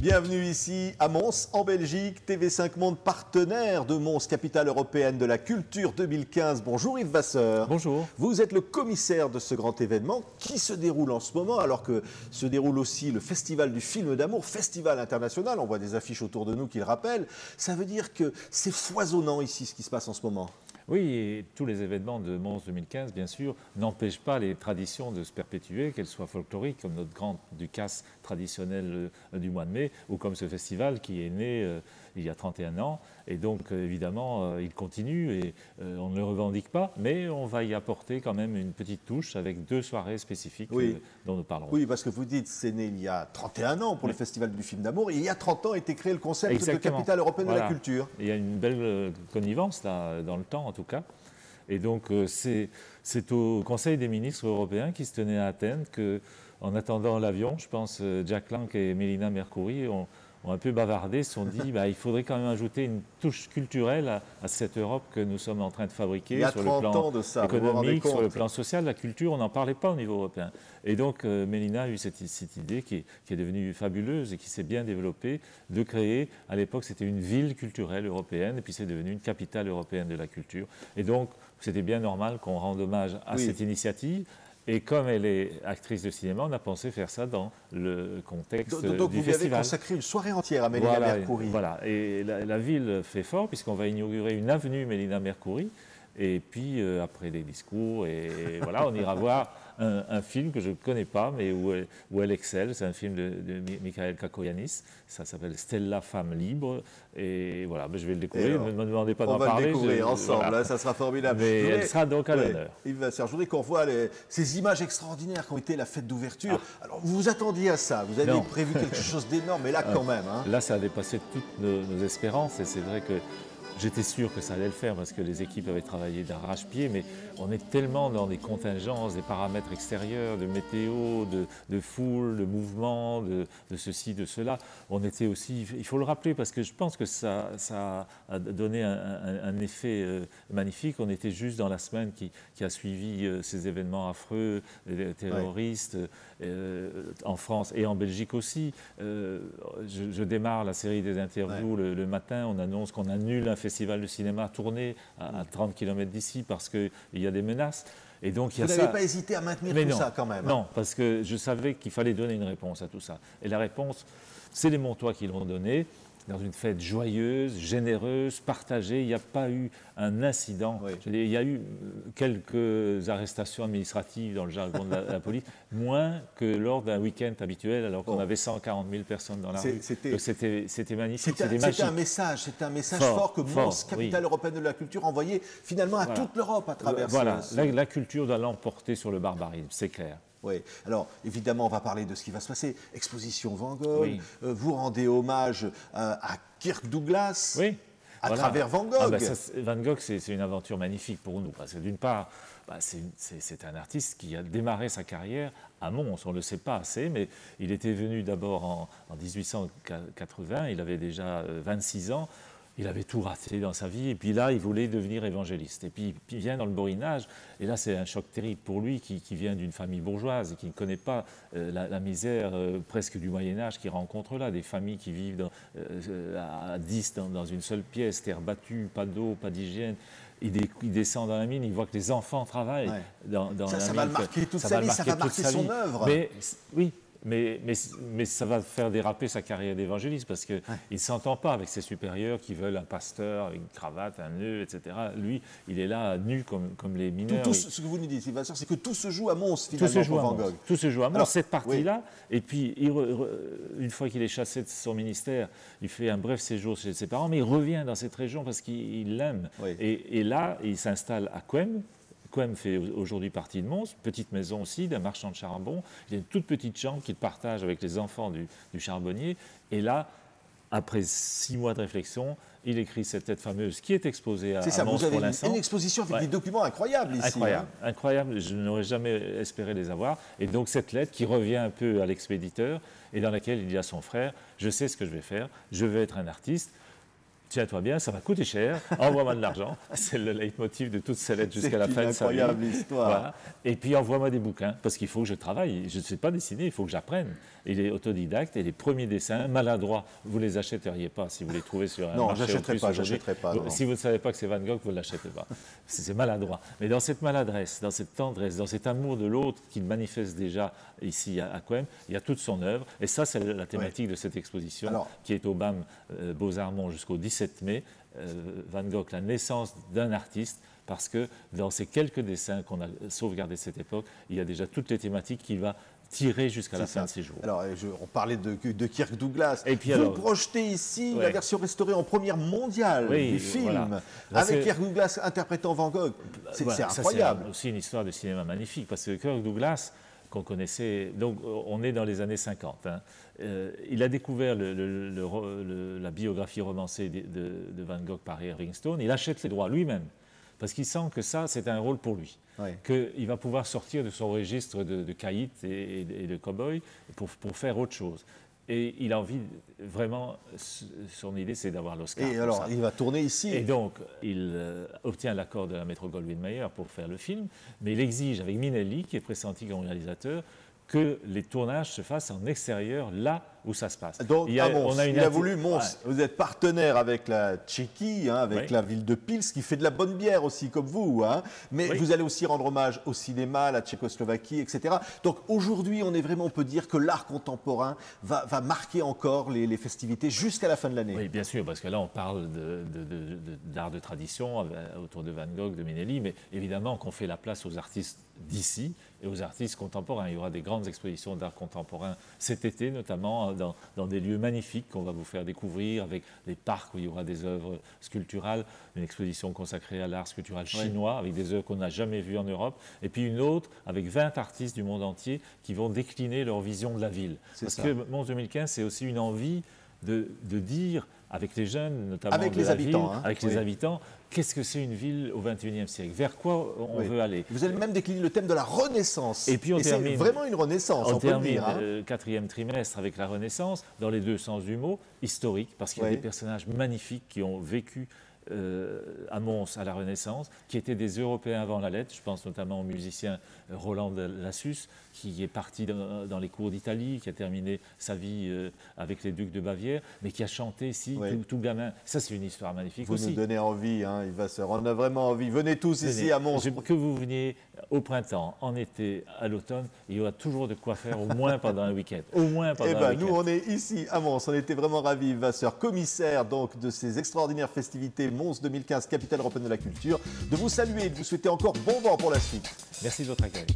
Bienvenue ici à Mons, en Belgique. TV5 Monde, partenaire de Mons, capitale européenne de la culture 2015. Bonjour Yves Vasseur. Bonjour. Vous êtes le commissaire de ce grand événement qui se déroule en ce moment, alors que se déroule aussi le Festival du film d'amour, festival international. On voit des affiches autour de nous qui le rappellent. Ça veut dire que c'est foisonnant ici ce qui se passe en ce moment. Oui, et tous les événements de Mons 2015, bien sûr, n'empêchent pas les traditions de se perpétuer, qu'elles soient folkloriques, comme notre grand Ducasse traditionnel du mois de mai, ou comme ce festival qui est né il y a 31 ans. Et donc, évidemment, il continue et on ne le revendique pas, mais on va y apporter quand même une petite touche avec 2 soirées spécifiques dont nous parlerons. Oui, parce que vous dites c'est né il y a 31 ans pour le Festival du film d'amour, et il y a 30 ans a été créé le concept de capitale européenne de la culture. Il y a une belle connivence là, dans le temps en tout cas. Et donc, c'est au Conseil des ministres européens qui se tenait à Athènes qu'en attendant l'avion, je pense, Jack Lang et Mélina Mercouri ont un peu bavardé, se sont dit il faudrait quand même ajouter une touche culturelle à cette Europe que nous sommes en train de fabriquer sur le plan économique, sur le plan social. La culture, on n'en parlait pas au niveau européen. Et donc, Mélina a eu cette idée qui est devenue fabuleuse et qui s'est bien développée, de créer, à l'époque, c'était une ville culturelle européenne, et puis c'est devenu une capitale européenne de la culture. Et donc, c'était bien normal qu'on rende hommage à cette initiative. Et comme elle est actrice de cinéma, on a pensé faire ça dans le contexte du festival. Donc vous avez consacré une soirée entière à Mélina Mercouri. Voilà, et la ville fait fort puisqu'on va inaugurer une avenue Mélina Mercouri. Et puis après des discours, et voilà, on ira voir un film que je ne connais pas, mais où elle excelle. C'est un film de Michael Kakoyannis. Ça s'appelle Stella, femme libre. Et voilà, je vais le découvrir. Ne me demandez pas d'en parler. On va le découvrir ensemble, voilà. Ça sera formidable. Mais elle sera donc à l'honneur. Yves Vasseur, je voudrais qu'on voit ces images extraordinaires qui ont été la fête d'ouverture. Alors, vous vous attendiez à ça, vous aviez prévu quelque chose d'énorme, mais là, quand même. Hein. Là, ça a dépassé toutes nos espérances, et c'est vrai que j'étais sûr que ça allait le faire parce que les équipes avaient travaillé d'arrache-pied, mais on est tellement dans des contingences, des paramètres extérieurs, de météo, de foule, de mouvement, de ceci, de cela. On était aussi, il faut le rappeler parce que je pense que ça a donné un effet magnifique. On était juste dans la semaine qui a suivi ces événements affreux, terroristes, en France et en Belgique aussi. Je démarre la série des interviews le matin, on annonce qu'on annule un festival de cinéma tourné à 30 km d'ici parce qu'il y a des menaces. Et donc, vous n'avez pas hésité à maintenir tout ça quand même. Non, parce que je savais qu'il fallait donner une réponse à tout ça. Et la réponse, c'est les Montois qui l'ont donnée. Dans une fête joyeuse, généreuse, partagée. Il n'y a pas eu un incident. Il y a eu quelques arrestations administratives dans le jargon de la police, moins que lors d'un week-end habituel, alors qu'on avait 140 000 personnes dans la rue. C'était magnifique. C'était un message fort que Mons, capitale européenne de la culture, envoyait finalement à toute l'Europe à travers la culture doit l'emporter sur le barbarisme, c'est clair. Oui, alors évidemment on va parler de ce qui va se passer. Exposition Van Gogh, vous rendez hommage à Kirk Douglas à travers Van Gogh. Van Gogh, c'est une aventure magnifique pour nous, parce que d'une part, c'est un artiste qui a démarré sa carrière à Mons, on ne le sait pas assez, mais il était venu d'abord en 1880, il avait déjà 26 ans. Il avait tout raté dans sa vie, et puis là, il voulait devenir évangéliste. Et puis, il vient dans le Borinage, et là, c'est un choc terrible pour lui, qui vient d'une famille bourgeoise et qui ne connaît pas la misère presque du Moyen-Âge qu'il rencontre là, des familles qui vivent à 10 dans une seule pièce, terre battue, pas d'eau, pas d'hygiène. Il descend dans la mine, il voit que les enfants travaillent dans la mine. Ça va le marquer toute sa vie, ça va marquer son œuvre. Mais ça va faire déraper sa carrière d'évangéliste parce qu'il ne s'entend pas avec ses supérieurs qui veulent un pasteur, une cravate, un nœud, etc. Lui, il est là nu comme les mineurs. Ce que vous nous dites, Sylvain, c'est que tout se joue à Mons, finalement, pour Van Gogh. Tout se joue à Mons, cette partie-là. Et puis, une fois qu'il est chassé de son ministère, il fait un bref séjour chez ses parents, mais il revient dans cette région parce qu'il l'aime. Et là, il s'installe à Couëmes. Couëmes fait aujourd'hui partie de Mons, petite maison aussi, d'un marchand de charbon. Il y a une toute petite chambre qu'il partage avec les enfants du charbonnier. Et là, après 6 mois de réflexion, il écrit cette lettre fameuse qui est exposée à Mons pour l'instant. C'est ça, vous avez une exposition avec des documents incroyables ici. Incroyable, je n'aurais jamais espéré les avoir. Et donc cette lettre qui revient un peu à l'expéditeur et dans laquelle il dit à son frère, je sais ce que je vais faire, je vais être un artiste. tiens-toi bien, ça va coûter cher, envoie-moi de l'argent. C'est le leitmotiv de toute sa lettre jusqu'à la fin de sa vie. C'est une incroyable histoire. Voilà. Et puis envoie-moi des bouquins, parce qu'il faut que je travaille. Je ne sais pas dessiner, il faut que j'apprenne. Il est autodidacte et les premiers dessins, maladroits, vous ne les achèteriez pas si vous les trouvez sur un marché. Non, j'achèterai pas. Non. Si vous ne savez pas que c'est Van Gogh, vous ne l'achetez pas. C'est maladroit. Mais dans cette maladresse, dans cette tendresse, dans cet amour de l'autre qu'il manifeste déjà ici à Coëm, il y a toute son œuvre. Et ça, c'est la thématique de cette exposition qui est au BAM Beaux-Arts Mons jusqu'au 17 mai. Van Gogh, la naissance d'un artiste, parce que dans ces quelques dessins qu'on a sauvegardés de cette époque, il y a déjà toutes les thématiques qu'il va tirer jusqu'à la fin de ses jours. Alors, on parlait de Kirk Douglas. Et puis, vous projetez ici la version restaurée en première mondiale du film, avec Kirk Douglas interprétant Van Gogh. C'est incroyable. C'est aussi une histoire de cinéma magnifique, parce que Kirk Douglas, qu'on connaissait, donc on est dans les années 50. Il a découvert la biographie romancée de Van Gogh par Irving Stone. Il achète les droits lui-même, parce qu'il sent que ça, c'est un rôle pour lui. Qu'il va pouvoir sortir de son registre de caïd et de cow-boy pour faire autre chose. Et il a envie, vraiment, son idée, c'est d'avoir l'Oscar. Et alors, il va tourner ici. Et donc, il obtient l'accord de la Metro-Goldwyn-Mayer pour faire le film, mais il exige, avec Minelli, qui est pressenti comme réalisateur, que les tournages se fassent en extérieur, là où ça se passe. Donc, il a voulu Mons. Vous êtes partenaire avec la Tchéquie, avec la ville de Pils, qui fait de la bonne bière aussi, comme vous. Mais vous allez aussi rendre hommage au cinéma, à la Tchécoslovaquie, etc. Donc aujourd'hui, on peut dire que l'art contemporain va marquer encore les festivités jusqu'à la fin de l'année. Oui, bien sûr, parce que là, on parle d'art de tradition autour de Van Gogh, de Minelli, mais évidemment qu'on fait la place aux artistes d'ici et aux artistes contemporains. Il y aura des grandes expositions d'art contemporain cet été, notamment dans des lieux magnifiques qu'on va vous faire découvrir, avec des parcs où il y aura des œuvres sculpturales, une exposition consacrée à l'art sculptural chinois, avec des œuvres qu'on n'a jamais vues en Europe, et puis une autre avec 20 artistes du monde entier qui vont décliner leur vision de la ville. Parce que Mons 2015, c'est aussi une envie de dire, avec les jeunes, notamment avec les habitants, les habitants, qu'est-ce que c'est une ville au XXIe siècle? Vers quoi on veut aller? Vous allez même décliner le thème de la Renaissance. Et puis c'est vraiment une Renaissance, on peut le dire. Le 4e trimestre avec la Renaissance, dans les deux sens du mot, historique, parce qu'il y a des personnages magnifiques qui ont vécu à Mons à la Renaissance, qui étaient des Européens avant la lettre. Je pense notamment au musicien Roland de Lassus, qui est parti dans les cours d'Italie, qui a terminé sa vie avec les ducs de Bavière, mais qui a chanté ici tout gamin. Ça, c'est une histoire magnifique aussi. Vous nous donnez envie, on a vraiment envie. Venez tous ici à Mons. Que vous veniez au printemps, en été, à l'automne, il y aura toujours de quoi faire, au moins pendant un week-end. Au moins pendant un week-end. Nous, on est ici à Mons. On était vraiment ravis, Vasseur, commissaire donc, de ces extraordinaires festivités Mons 2015, capitale européenne de la culture, de vous saluer et de vous souhaiter encore bon vent pour la suite. Merci de votre accueil.